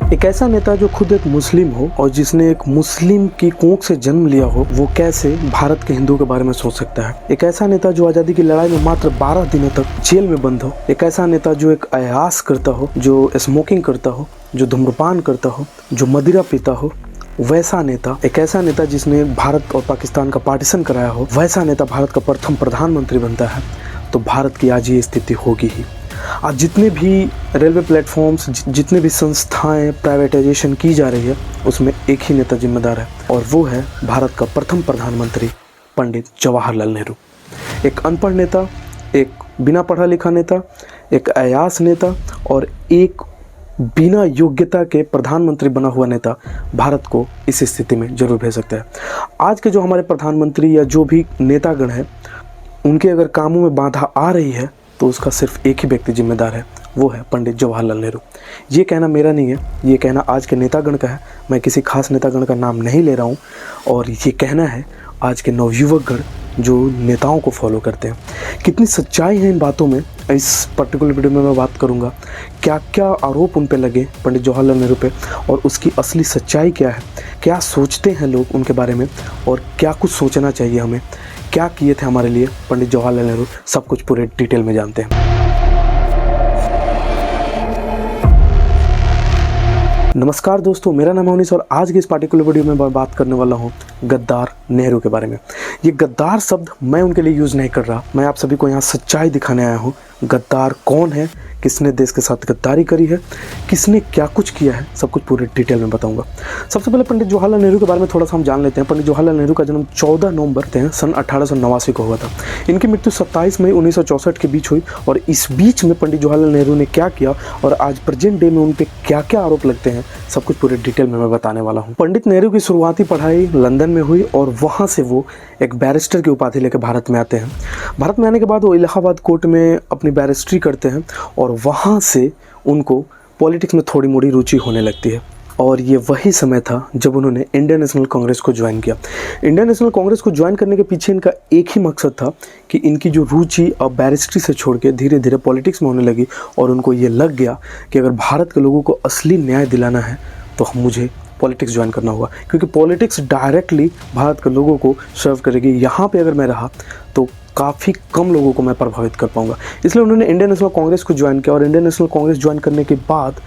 एक ऐसा नेता जो खुद एक मुस्लिम हो और जिसने एक मुस्लिम की कोख से जन्म लिया हो, वो कैसे भारत के हिंदुओं के बारे में सोच सकता है। एक ऐसा नेता जो आज़ादी की लड़ाई में मात्र 12 दिनों तक जेल में बंद हो। एक ऐसा नेता जो एक अयास करता हो, जो स्मोकिंग करता हो, जो धूम्रपान करता हो, जो मदिरा पीता हो, वैसा नेता। एक ऐसा नेता जिसने भारत और पाकिस्तान का पार्टीशन कराया हो, वैसा नेता भारत का प्रथम प्रधानमंत्री बनता है, तो भारत की आज ये स्थिति होगी ही। आज जितने भी रेलवे प्लेटफॉर्म्स, जितने भी संस्थाएं प्राइवेटाइजेशन की जा रही है, उसमें एक ही नेता जिम्मेदार है, और वो है भारत का प्रथम प्रधानमंत्री पंडित जवाहरलाल नेहरू। एक अनपढ़ नेता, एक बिना पढ़ा लिखा नेता, एक अयास नेता और एक बिना योग्यता के प्रधानमंत्री बना हुआ नेता भारत को इस स्थिति में जरूर भेज सकता है। आज के जो हमारे प्रधानमंत्री या जो भी नेतागण हैं, उनके अगर कामों में बाधा आ रही है तो उसका सिर्फ एक ही व्यक्ति जिम्मेदार है, वो है पंडित जवाहरलाल नेहरू। ये कहना मेरा नहीं है, ये कहना आज के नेतागण का है। मैं किसी खास नेतागण का नाम नहीं ले रहा हूँ, और ये कहना है आज के नवयुवकगण जो नेताओं को फॉलो करते हैं। कितनी सच्चाई है इन बातों में, इस पर्टिकुलर वीडियो में मैं बात करूंगा। क्या क्या आरोप उन पे लगे पंडित जवाहरलाल नेहरू पे, और उसकी असली सच्चाई क्या है, क्या सोचते हैं लोग उनके बारे में, और क्या कुछ सोचना चाहिए हमें, क्या किए थे हमारे लिए पंडित जवाहरलाल नेहरू, सब कुछ पूरे डिटेल में जानते हैं। नमस्कार दोस्तों, मेरा नाम है अनीस और आज की इस पार्टिकुलर वीडियो में मैं बात करने वाला हूं गद्दार नेहरू के बारे में। ये गद्दार शब्द मैं उनके लिए यूज़ नहीं कर रहा, मैं आप सभी को यहाँ सच्चाई दिखाने आया हूँ। गद्दार कौन है, किसने देश के साथ गद्दारी करी है, किसने क्या कुछ किया है, सब कुछ पूरे डिटेल में बताऊंगा। सबसे पहले पंडित जवाहरलाल नेहरू के बारे में थोड़ा सा हम जान लेते हैं। पंडित जवाहरलाल नेहरू का जन्म 14 नवंबर सन 1889 को हुआ था। इनकी मृत्यु 27 मई 1964 के बीच हुई, और इस बीच में पंडित जवाहरलाल नेहरू ने क्या किया और आज प्रेजेंट डे में उन पर क्या क्या आरोप लगते हैं, सब कुछ पूरे डिटेल में मैं बताने वाला हूँ। पंडित नेहरू की शुरुआती पढ़ाई लंदन में हुई, और वहाँ से वो एक बैरिस्टर की उपाधि लेकर भारत में आते हैं। भारत में आने के बाद वो इलाहाबाद कोर्ट में अपनी बैरिस्ट्री करते हैं, और वहाँ से उनको पॉलिटिक्स में थोड़ी मोड़ी रुचि होने लगती है। और ये वही समय था जब उन्होंने इंडियन नेशनल कांग्रेस को ज्वाइन किया। इंडियन नेशनल कांग्रेस को ज्वाइन करने के पीछे इनका एक ही मकसद था कि इनकी जो रुचि अब बैरिस्ट्री से छोड़ के धीरे धीरे पॉलिटिक्स में होने लगी, और उनको ये लग गया कि अगर भारत के लोगों को असली न्याय दिलाना है तो मुझे पॉलिटिक्स ज्वाइन करना होगा, क्योंकि पॉलिटिक्स डायरेक्टली भारत के लोगों को सर्व करेगी। यहाँ पे अगर मैं रहा तो काफ़ी कम लोगों को मैं प्रभावित कर पाऊंगा। इसलिए उन्होंने इंडियन नेशनल कांग्रेस को ज्वाइन किया, और इंडियन नेशनल कांग्रेस ज्वाइन करने के बाद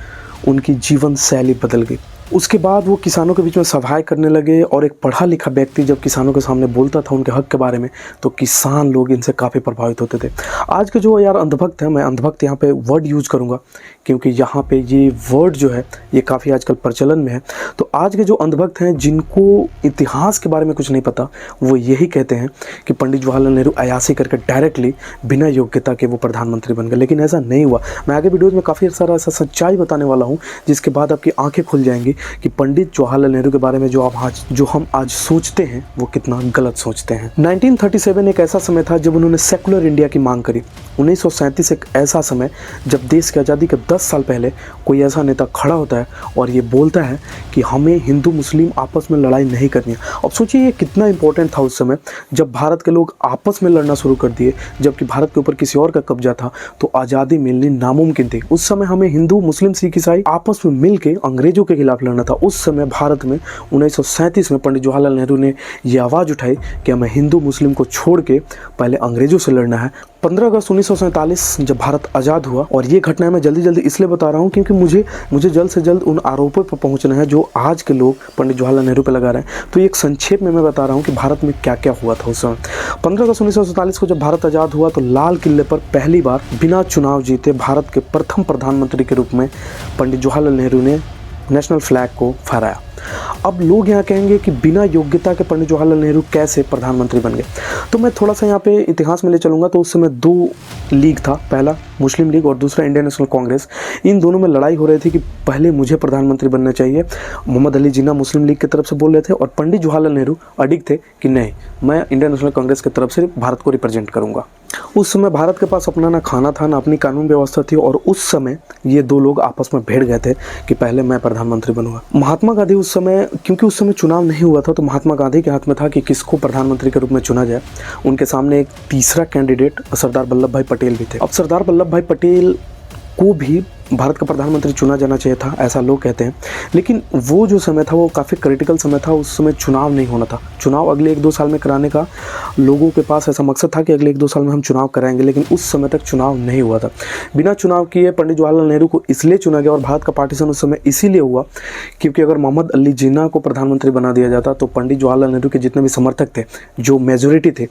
उनकी जीवन शैली बदल गई। उसके बाद वो किसानों के बीच में सभाएं करने लगे, और एक पढ़ा लिखा व्यक्ति जब किसानों के सामने बोलता था उनके हक के बारे में, तो किसान लोग इनसे काफ़ी प्रभावित होते थे। आज के जो यार अंधभक्त हैं, मैं अंधभक्त यहाँ पे वर्ड यूज़ करूँगा क्योंकि यहाँ पे ये वर्ड जो है ये काफ़ी आजकल प्रचलन में है। तो आज के जो अंधभक्त हैं, जिनको इतिहास के बारे में कुछ नहीं पता, वो यही कहते हैं कि पंडित जवाहरलाल नेहरू अयासी करके डायरेक्टली बिना योग्यता के वो प्रधानमंत्री बन गए, लेकिन ऐसा नहीं हुआ। मैं आगे वीडियोज़ में काफ़ी सारा ऐसा सच्चाई बताने वाला हूँ जिसके बाद आपकी आँखें खुल जाएंगी कि पंडित जवाहरलाल नेहरू के बारे में जो हम आज सोचते हैं वो कितना गलत सोचते हैं। 1937 एक ऐसा समय था जब उन्होंने सेकुलर इंडिया की मांग करी। 1937 एक ऐसा समय जब देश की आज़ादी के 10 साल पहले कोई ऐसा नेता खड़ा होता है और ये बोलता है कि हमें हिंदू मुस्लिम आपस में लड़ाई नहीं करनी है। अब सोचिए ये कितना इंपॉर्टेंट था उस समय, जब भारत के लोग आपस में लड़ना शुरू कर दिए, जबकि भारत के ऊपर किसी और का कब्जा था, तो आज़ादी मिलनी नामुमकिन थी। उस समय हमें हिंदू मुस्लिम सिख ईसाई आपस में मिल के अंग्रेजों के खिलाफ लड़ना था। उस समय भारत में 1937 में पंडित जवाहरलाल नेहरू ने यह आवाज़ उठाई कि हमें हिंदू मुस्लिम को छोड़ के पहले अंग्रेजों से लड़ना है। 15 अगस्त 1947 जब भारत आज़ाद हुआ, और ये घटनाएं मैं जल्दी जल्दी इसलिए बता रहा हूँ क्योंकि मुझे जल्द से जल्द उन आरोपों पर पहुँचना है जो आज के लोग पंडित जवाहरलाल नेहरू पे लगा रहे हैं। तो एक संक्षेप में मैं बता रहा हूँ कि भारत में क्या क्या हुआ था उस समय। 15 अगस्त 1947 को जब भारत आज़ाद हुआ तो लाल किले पर पहली बार बिना चुनाव जीते भारत के प्रथम प्रधानमंत्री के रूप में पंडित जवाहरलाल नेहरू ने नेशनल फ्लैग को फहराया। अब लोग यहाँ कहेंगे कि बिना योग्यता के पंडित जवाहरलाल नेहरू कैसे प्रधानमंत्री बन गए, तो मैं थोड़ा सा यहाँ पे इतिहास में ले चलूँगा। तो उस समय दो लीग था, पहला मुस्लिम लीग और दूसरा इंडियन नेशनल कांग्रेस। इन दोनों में लड़ाई हो रही थी कि पहले मुझे प्रधानमंत्री बनना चाहिए। मोहम्मद अली जिन्ना मुस्लिम लीग की तरफ से बोल रहे थे, और पंडित जवाहरलाल नेहरू अडिग थे कि नहीं, मैं इंडियन नेशनल कांग्रेस की तरफ से भारत को रिप्रेजेंट करूँगा। उस समय भारत के पास अपना ना खाना था ना अपनी कानून व्यवस्था थी, और उस समय ये दो लोग आपस में भिड़ गए थे कि पहले मैं प्रधानमंत्री बनूंगा। महात्मा गांधी उस समय, क्योंकि उस समय चुनाव नहीं हुआ था, तो महात्मा गांधी के हाथ में था कि किसको प्रधानमंत्री के रूप में चुना जाए। उनके सामने एक तीसरा कैंडिडेट सरदार वल्लभ भाई पटेल भी थे। अब सरदार वल्लभ भाई पटेल को भी भारत का प्रधानमंत्री चुना जाना चाहिए था, ऐसा लोग कहते हैं। लेकिन वो जो समय था वो काफ़ी क्रिटिकल समय था, उस समय चुनाव नहीं होना था। चुनाव अगले 1-2 साल में कराने का लोगों के पास ऐसा मकसद था कि अगले 1-2 साल में हम चुनाव कराएंगे, लेकिन उस समय तक चुनाव नहीं हुआ था। बिना चुनाव किए पंडित जवाहरलाल नेहरू को इसलिए चुना गया और भारत का पार्टीशन उस समय इसीलिए हुआ क्योंकि अगर मोहम्मद अली जिन्ना को प्रधानमंत्री बना दिया जाता तो पंडित जवाहरलाल नेहरू के जितने भी समर्थक थे, जो मेजोरिटी थे,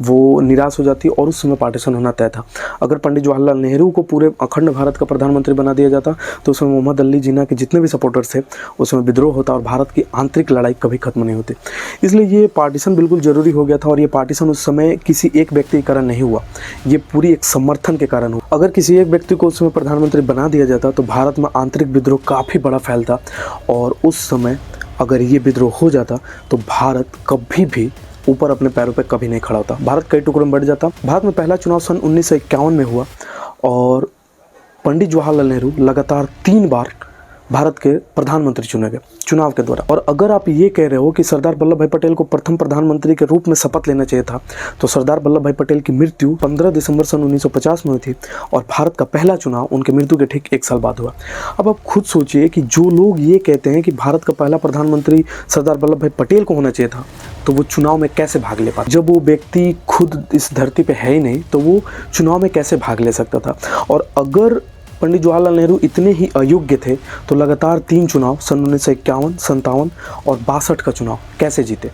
वो निराश हो जाती और उस समय पार्टीशन होना तय था। अगर पंडित जवाहरलाल नेहरू को पूरे अखंड भारत का प्रधानमंत्री बना दिया जाता तो उसमें मोहम्मद अली जिन्ना के जितने भी सपोर्टर्स थे उसमें विद्रोह होता और भारत की आंतरिक लड़ाई कभी खत्म नहीं होती। इसलिए ये पार्टीशन बिल्कुल ज़रूरी हो गया था और ये पार्टीशन उस समय किसी एक व्यक्ति के कारण नहीं हुआ, ये पूरी एक समर्थन के कारण हुआ। अगर किसी एक व्यक्ति को उस समय प्रधानमंत्री बना दिया जाता तो भारत में आंतरिक विद्रोह काफ़ी बड़ा फैलता और उस समय अगर ये विद्रोह हो जाता तो भारत कभी भी ऊपर अपने पैरों पर कभी नहीं खड़ा होता, भारत कई टुकड़ों में बढ़ जाता। भारत में पहला चुनाव सन 1951 में हुआ और पंडित जवाहरलाल नेहरू लगातार 3 बार भारत के प्रधानमंत्री चुने गए चुनाव के द्वारा। और अगर आप ये कह रहे हो कि सरदार वल्लभ भाई पटेल को प्रथम प्रधानमंत्री के रूप में शपथ लेना चाहिए था, तो सरदार वल्लभ भाई पटेल की मृत्यु 15 दिसंबर सन 1950 में हुई थी और भारत का पहला चुनाव उनके मृत्यु के ठीक 1 साल बाद हुआ। अब आप खुद सोचिए कि जो लोग ये कहते हैं कि भारत का पहला प्रधानमंत्री सरदार वल्लभ भाई पटेल को होना चाहिए था, तो वो चुनाव में कैसे भाग ले पाते? जब वो व्यक्ति खुद इस धरती पे है ही नहीं तो वो चुनाव में कैसे भाग ले सकता था? और अगर पंडित जवाहरलाल नेहरू इतने ही अयोग्य थे तो लगातार 3 चुनाव सन 1951, 57 और 62 का चुनाव कैसे जीते?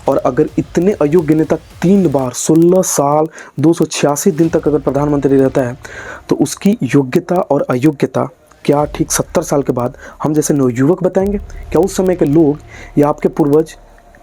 और अगर इतने अयोग्य नेता 3 बार 16 साल 286 दिन तक अगर प्रधानमंत्री रहता है तो उसकी योग्यता और अयोग्यता क्या ठीक 70 साल के बाद हम जैसे नवयुवक बताएंगे? क्या उस समय के लोग या आपके पूर्वज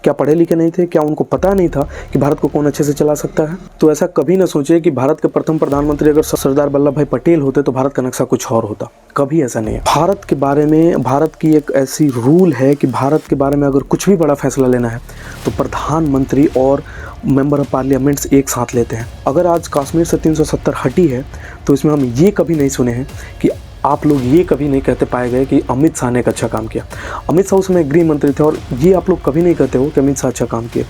क्या पढ़े लिखे नहीं थे? क्या उनको पता नहीं था कि भारत को कौन अच्छे से चला सकता है? तो ऐसा कभी ना सोचे कि भारत के प्रथम प्रधानमंत्री अगर सरदार वल्लभ भाई पटेल होते तो भारत का नक्शा कुछ और होता। कभी ऐसा नहीं है। भारत के बारे में, भारत की एक ऐसी रूल है कि भारत के बारे में अगर कुछ भी बड़ा फैसला लेना है तो प्रधानमंत्री और मेंबर ऑफ पार्लियामेंट्स एक साथ लेते हैं। अगर आज कश्मीर से 370 हटी है तो इसमें हम ये कभी नहीं सुने हैं कि आप लोग ये कभी नहीं कहते पाए गए कि अमित शाह ने एक अच्छा काम किया। अमित शाह उस समय गृह मंत्री थे और ये आप लोग कभी नहीं कहते हो कि अमित शाह अच्छा काम किए।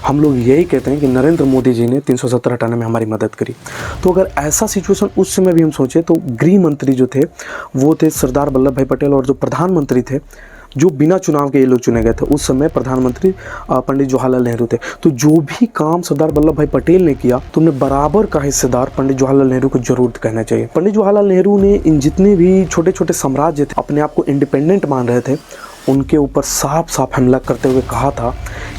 हम लोग यही कहते हैं कि नरेंद्र मोदी जी ने 370 हटाने में हमारी मदद करी। तो अगर ऐसा सिचुएशन उस समय भी हम सोचें तो गृह मंत्री जो थे वो थे सरदार वल्लभ भाई पटेल और जो प्रधानमंत्री थे जो बिना चुनाव के ये लोग चुने गए थे उस समय प्रधानमंत्री पंडित जवाहरलाल नेहरू थे। तो जो भी काम सरदार वल्लभ भाई पटेल ने किया तो उन्हें बराबर का हिस्सेदार पंडित जवाहरलाल नेहरू को जरूर कहना चाहिए। पंडित जवाहरलाल नेहरू ने इन जितने भी छोटे छोटे साम्राज्य थे अपने आप को इंडिपेंडेंट मान रहे थे, उनके ऊपर साफ साफ हमला करते हुए कहा था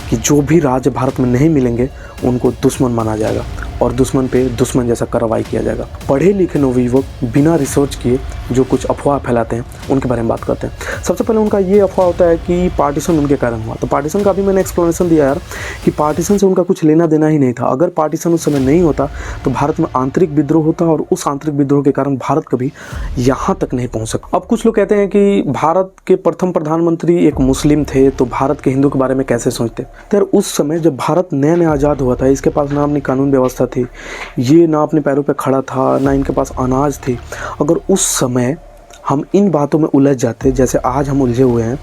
कि जो भी राज्य भारत में नहीं मिलेंगे उनको दुश्मन माना जाएगा और दुश्मन पे दुश्मन जैसा कार्रवाई किया जाएगा। पढ़े लिखे नवयुवक बिना रिसर्च किए जो कुछ अफवाह फैलाते हैं उनके बारे में बात करते हैं। सबसे पहले उनका ये अफवाह होता है कि पार्टीशन उनके कारण हुआ। तो पार्टीशन का भी मैंने एक्सप्लेनेशन दिया यार कि पार्टीशन से उनका कुछ लेना देना ही नहीं था। अगर पार्टीशन उस समय नहीं होता तो भारत में आंतरिक विद्रोह होता और उस आंतरिक विद्रोह के कारण भारत कभी यहाँ तक नहीं पहुँच सकता। अब कुछ लोग कहते हैं कि भारत के प्रथम प्रधानमंत्री एक मुस्लिम थे तो भारत के हिंदू के बारे में कैसे सोचते? तो यार उस समय जब भारत नया आज़ाद हुआ था इसके पास ना अपनी कानून व्यवस्था थी, ये ना अपने पैरों पे खड़ा था, ना इनके पास अनाज थी। अगर उस समय हम इन बातों में उलझ जाते जैसे आज हम उलझे हुए हैं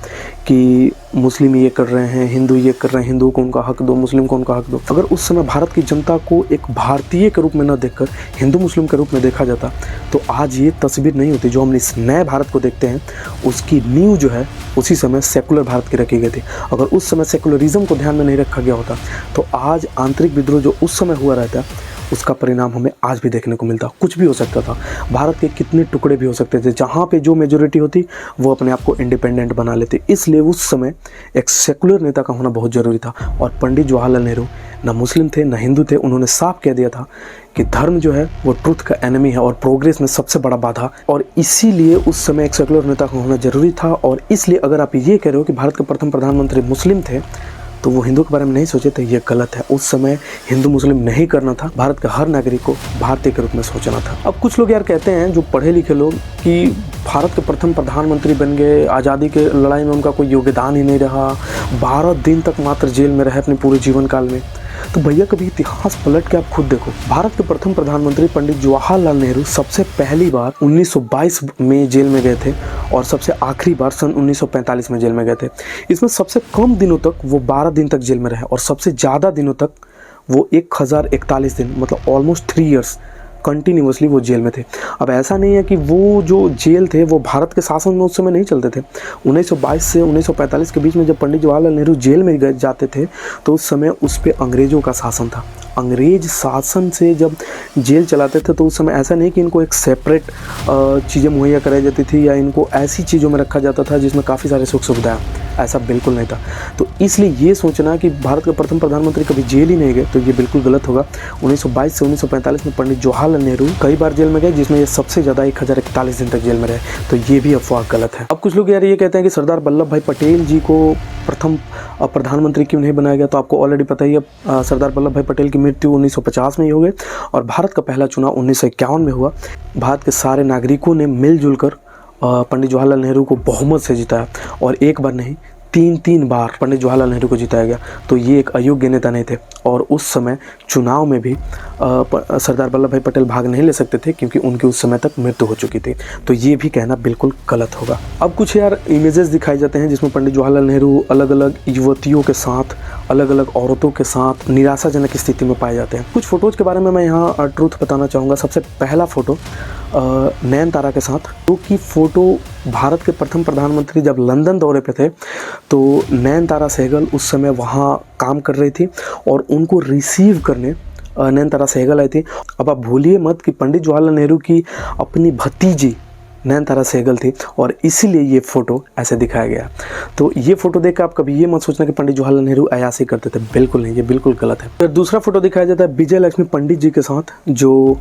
कि मुस्लिम ये कर रहे हैं, हिंदू ये कर रहे हैं, हिंदू को उनका हक दो, मुस्लिम को उनका हक दो। अगर उस समय भारत की जनता को एक भारतीय के रूप में न देखकर हिंदू मुस्लिम के रूप में देखा जाता तो आज ये तस्वीर नहीं होती जो हम इस नए भारत को देखते हैं। उसकी नींव जो है उसी समय सेकुलर भारत की रखी गई थी। अगर उस समय सेकुलरिज्म को ध्यान में नहीं रखा गया होता तो आज आंतरिक विद्रोह जो उस समय हुआ रहता उसका परिणाम हमें आज भी देखने को मिलता। कुछ भी हो सकता था, भारत के कितने टुकड़े भी हो सकते थे, जहाँ पे जो मेजोरिटी होती वो अपने आप को इंडिपेंडेंट बना लेते। इसलिए उस समय एक सेकुलर नेता का होना बहुत ज़रूरी था। और पंडित जवाहरलाल नेहरू ना मुस्लिम थे ना हिंदू थे। उन्होंने साफ कह दिया था कि धर्म जो है वो ट्रुथ का एनिमी है और प्रोग्रेस में सबसे बड़ा बाधा। और इसीलिए उस समय एक सेकुलर नेता का होना ज़रूरी था। और इसलिए अगर आप ये कह रहे हो कि भारत के प्रथम प्रधानमंत्री मुस्लिम थे तो वो हिंदू के बारे में नहीं सोचे थे, ये गलत है। उस समय हिंदू मुस्लिम नहीं करना था, भारत के हर नागरिक को भारतीय के रूप में सोचना था। अब कुछ लोग यार कहते हैं जो पढ़े लिखे लोग कि भारत के प्रथम प्रधानमंत्री बन गए, आज़ादी के लड़ाई में उनका कोई योगदान ही नहीं रहा, 12 दिन तक मात्र जेल में रहे अपने पूरे जीवन काल में। तो भैया कभी इतिहास पलट के आप खुद देखो। भारत के प्रथम प्रधानमंत्री पंडित जवाहरलाल नेहरू सबसे पहली बार 1922 में जेल में गए थे और सबसे आखिरी बार सन 1945 में जेल में गए थे। इसमें सबसे कम दिनों तक वो 12 दिन तक जेल में रहे और सबसे ज़्यादा दिनों तक वो 1041 दिन मतलब ऑलमोस्ट 3 ईयर्स कंटिन्यूसली वो जेल में थे। अब ऐसा नहीं है कि वो जो जेल थे वो भारत के शासन में उस समय नहीं चलते थे। 1922 से 1945 के बीच में जब पंडित जवाहरलाल नेहरू जेल में जाते थे तो उस समय उस पर अंग्रेज़ों का शासन था। अंग्रेज शासन से जब जेल चलाते थे तो उस समय ऐसा नहीं कि इनको एक सेपरेट चीज़ें मुहैया कराई जाती थी या इनको ऐसी चीज़ों में रखा जाता था जिसमें काफ़ी सारे सुख सुविधाएं, ऐसा बिल्कुल नहीं था। तो इसलिए ये सोचना कि भारत के प्रथम प्रधानमंत्री कभी जेल ही नहीं गए तो ये बिल्कुल गलत होगा। 1922 से 1945 में पंडित जवाहरलाल नेहरू कई बार जेल में गए, जिसमें ये सबसे ज़्यादा 1041 दिन तक जेल में रहे, तो ये भी अफवाह गलत है। अब कुछ लोग यार ये कहते हैं कि सरदार वल्लभ भाई पटेल जी को प्रथम प्रधानमंत्री क्यों नहीं बनाया गया, तो आपको ऑलरेडी पता ही है सरदार वल्लभ भाई पटेल की मृत्यु 1950 में ही हो गई और भारत का पहला चुनाव 1951 में हुआ। भारत के सारे नागरिकों ने मिलजुल कर पंडित जवाहरलाल नेहरू को बहुमत से जिताया और एक बार नहीं 3 बार पंडित जवाहरलाल नेहरू को जिताया गया। तो ये एक अयोग्य नेता नहीं थे और उस समय चुनाव में भी सरदार वल्लभ भाई पटेल भाग नहीं ले सकते थे क्योंकि उनकी उस समय तक मृत्यु हो चुकी थी। तो ये भी कहना बिल्कुल गलत होगा। अब कुछ यार इमेजेस दिखाए जाते हैं जिसमें पंडित जवाहरलाल नेहरू अलग अलग युवतियों के साथ, अलग अलग औरतों के साथ निराशाजनक स्थिति में पाए जाते हैं। कुछ फ़ोटोज़ के बारे में मैं यहाँ ट्रूथ बताना चाहूँगा। सबसे पहला फ़ोटो नयनतारा के साथ, जो कि फ़ोटो भारत के प्रथम प्रधानमंत्री जब लंदन दौरे पे थे तो नयनतारा सहगल उस समय वहाँ काम कर रही थी और उनको रिसीव करने नयनतारा सहगल आई थी। अब आप भूलिए मत कि पंडित जवाहरलाल नेहरू की अपनी भतीजी नयनतारा सहगल थी और इसीलिए ये फ़ोटो ऐसे दिखाया गया। तो ये फ़ोटो देख कर आप कभी ये मत सोचना कि पंडित जवाहरलाल नेहरू अयासी करते थे, बिल्कुल नहीं, ये बिल्कुल गलत है। फिर दूसरा फ़ोटो दिखाया जाता है विजय लक्ष्मी पंडित जी के साथ, जो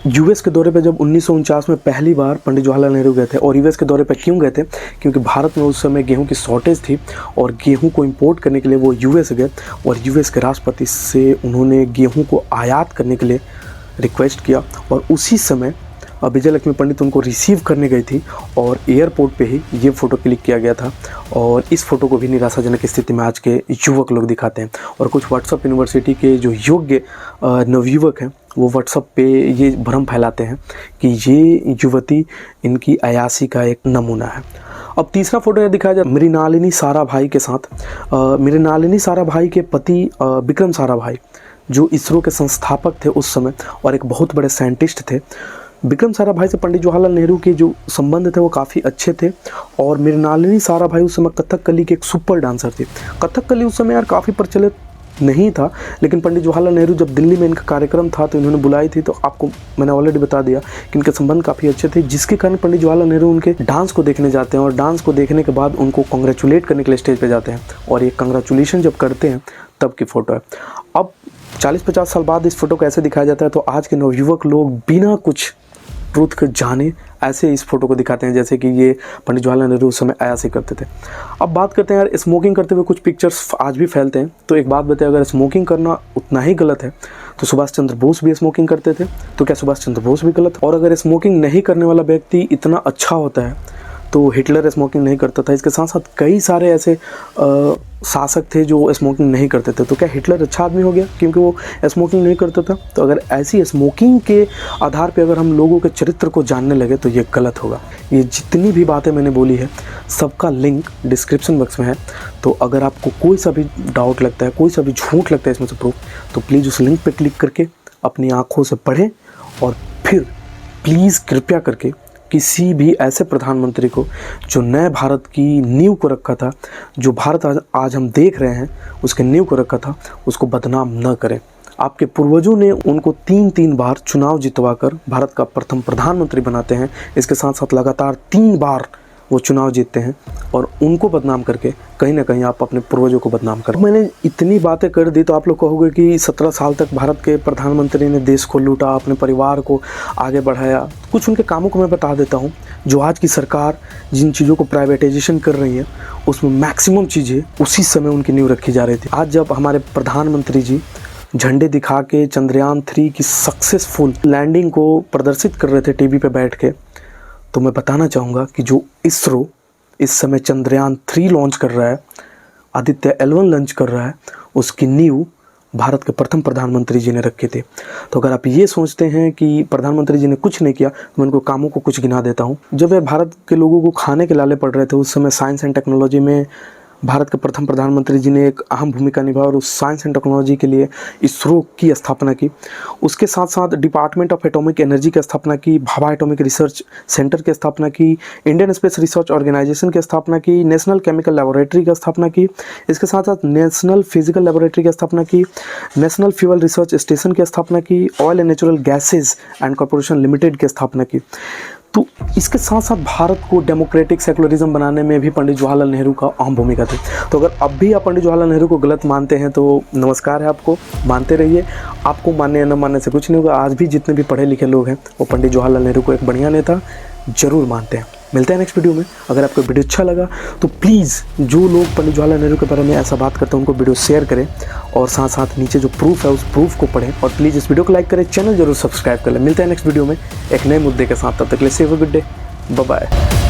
यूएस के दौरे पे जब 1949 में पहली बार पंडित जवाहरलाल नेहरू गए थे। और यूएस के दौरे पे क्यों गए थे, क्योंकि भारत में उस समय गेहूं की शॉर्टेज थी और गेहूं को इंपोर्ट करने के लिए वो यूएस गए और यूएस के राष्ट्रपति से उन्होंने गेहूं को आयात करने के लिए रिक्वेस्ट किया और उसी समय विजय लक्ष्मी पंडित उनको रिसीव करने गई थी और एयरपोर्ट पे ही ये फ़ोटो क्लिक किया गया था। और इस फ़ोटो को भी निराशाजनक स्थिति में आज के युवक लोग दिखाते हैं और कुछ व्हाट्सएप यूनिवर्सिटी के जो योग्य नवयुवक हैं वो व्हाट्सएप पे ये भ्रम फैलाते हैं कि ये युवती इनकी अयासी का एक नमूना है। अब तीसरा फ़ोटो यह दिखाया जाए मृणालिनी साराभाई के साथ। मृणालिनी साराभाई के पति विक्रम साराभाई जो इसरो के संस्थापक थे उस समय और एक बहुत बड़े साइंटिस्ट थे। विक्रम साराभाई से पंडित जवाहरलाल नेहरू के जो संबंध थे वो काफ़ी अच्छे थे और मृणालिनी साराभाई उस समय कथकली की एक सुपर डांसर थी। कथकली उस समय यार काफ़ी प्रचलित नहीं था, लेकिन पंडित जवाहरलाल नेहरू जब दिल्ली में इनका कार्यक्रम था तो इन्होंने बुलाई थी। तो आपको मैंने ऑलरेडी बता दिया कि इनके संबंध काफ़ी अच्छे थे, जिसके कारण पंडित जवाहरलाल नेहरू उनके डांस को देखने जाते हैं और डांस को देखने के बाद उनको कॉन्ग्रेचुलेट करने के लिए स्टेज पे जाते हैं और ये कॉन्ग्रेचुलेशन जब करते हैं तब की फ़ोटो है। अब 40-50 साल बाद इस फोटो को ऐसे दिखाया जाता है तो आज के नवयुवक लोग बिना कुछ ट्रूथ को जाने ऐसे इस फोटो को दिखाते हैं जैसे कि ये पंडित जवाहरलाल नेहरू उस समय ऐसे करते थे। अब बात करते हैं यार स्मोकिंग करते हुए कुछ पिक्चर्स आज भी फैलते हैं। तो एक बात बताइए, अगर स्मोकिंग करना उतना ही गलत है तो सुभाष चंद्र बोस भी स्मोकिंग करते थे, तो क्या सुभाष चंद्र बोस भी गलत? और अगर स्मोकिंग नहीं करने वाला व्यक्ति इतना अच्छा होता है तो हिटलर स्मोकिंग नहीं करता था। इसके साथ साथ कई सारे ऐसे शासक थे जो स्मोकिंग नहीं करते थे, तो क्या हिटलर अच्छा आदमी हो गया क्योंकि वो स्मोकिंग नहीं करता था? तो अगर ऐसी स्मोकिंग के आधार पे अगर हम लोगों के चरित्र को जानने लगे तो ये गलत होगा। ये जितनी भी बातें मैंने बोली है सबका लिंक डिस्क्रिप्शन बॉक्स में है, तो अगर आपको कोई सा भी डाउट लगता है, कोई सा भी झूठ लगता है इसमें से प्रूफ, तो प्लीज़ उस लिंक पर क्लिक करके अपनी आँखों से पढ़ें और फिर प्लीज़ कृपया करके किसी भी ऐसे प्रधानमंत्री को जो नए भारत की नींव को रखा था, जो भारत आज हम देख रहे हैं उसके नींव को रखा था, उसको बदनाम न करें। आपके पूर्वजों ने उनको 3 बार चुनाव जितवाकर भारत का प्रथम प्रधानमंत्री बनाते हैं। इसके साथ साथ लगातार 3 बार वो चुनाव जीतते हैं और उनको बदनाम करके कहीं ना कहीं आप अपने पूर्वजों को बदनाम कर। मैंने इतनी बातें कर दी तो आप लोग कहोगे कि 17 साल तक भारत के प्रधानमंत्री ने देश को लूटा, अपने परिवार को आगे बढ़ाया। कुछ उनके कामों को मैं बता देता हूँ। जो आज की सरकार जिन चीज़ों को प्राइवेटाइजेशन कर रही है उसमें मैक्सिमम चीज़ें उसी समय उनकी नींव रखी जा रही थी। आज जब हमारे प्रधानमंत्री जी झंडे दिखा के चंद्रयान 3 की सक्सेसफुल लैंडिंग को प्रदर्शित कर रहे थे टीवी पे बैठ के, तो मैं बताना चाहूँगा कि जो इसरो इस समय चंद्रयान 3 लॉन्च कर रहा है, आदित्य L1 लॉन्च कर रहा है, उसकी नींव भारत के प्रथम प्रधानमंत्री जी ने रखे थे। तो अगर आप ये सोचते हैं कि प्रधानमंत्री जी ने कुछ नहीं किया तो मैं उनको कामों को कुछ गिना देता हूँ। जब वे भारत के लोगों को खाने के लाले पड़ रहे थे उस समय साइंस एंड टेक्नोलॉजी में भारत के प्रथम प्रधानमंत्री जी ने एक अहम भूमिका निभाई और उस साइंस एंड टेक्नोलॉजी के लिए इसरो की स्थापना की। उसके साथ साथ डिपार्टमेंट ऑफ एटॉमिक एनर्जी की स्थापना की, भाभा एटॉमिक रिसर्च सेंटर की स्थापना की, इंडियन स्पेस रिसर्च ऑर्गेनाइजेशन की स्थापना की, नेशनल केमिकल लेबोरेटरी की स्थापना की, इसके साथ साथ नेशनल फिजिकल लेबोरेटरी की स्थापना की, नेशनल फ्यूल रिसर्च स्टेशन की स्थापना की, oil and natural gases and corporation limited की स्थापना की। तो इसके साथ साथ भारत को डेमोक्रेटिक सेकुलरिज्म बनाने में भी पंडित जवाहरलाल नेहरू का अहम भूमिका थी। तो अगर अब भी आप पंडित जवाहरलाल नेहरू को गलत मानते हैं तो नमस्कार है आपको, मानते रहिए। आपको मानने या न मानने से कुछ नहीं होगा। आज भी जितने भी पढ़े लिखे लोग हैं वो पंडित जवाहरलाल नेहरू को एक बढ़िया नेता जरूर मानते हैं। मिलते हैं नेक्स्ट वीडियो में। अगर आपको वीडियो अच्छा लगा तो प्लीज़ जो लोग पंडित जवाहरलाल नेहरू के बारे में ऐसा बात करते हैं उनको वीडियो शेयर करें और साथ साथ नीचे जो प्रूफ है उस प्रूफ को पढ़ें और प्लीज़ इस वीडियो को लाइक करें, चैनल जरूर सब्सक्राइब कर लें। मिलते हैं नेक्स्ट वीडियो में एक नए मुद्दे के साथ। तब तक के लिए have a good day, bye bye.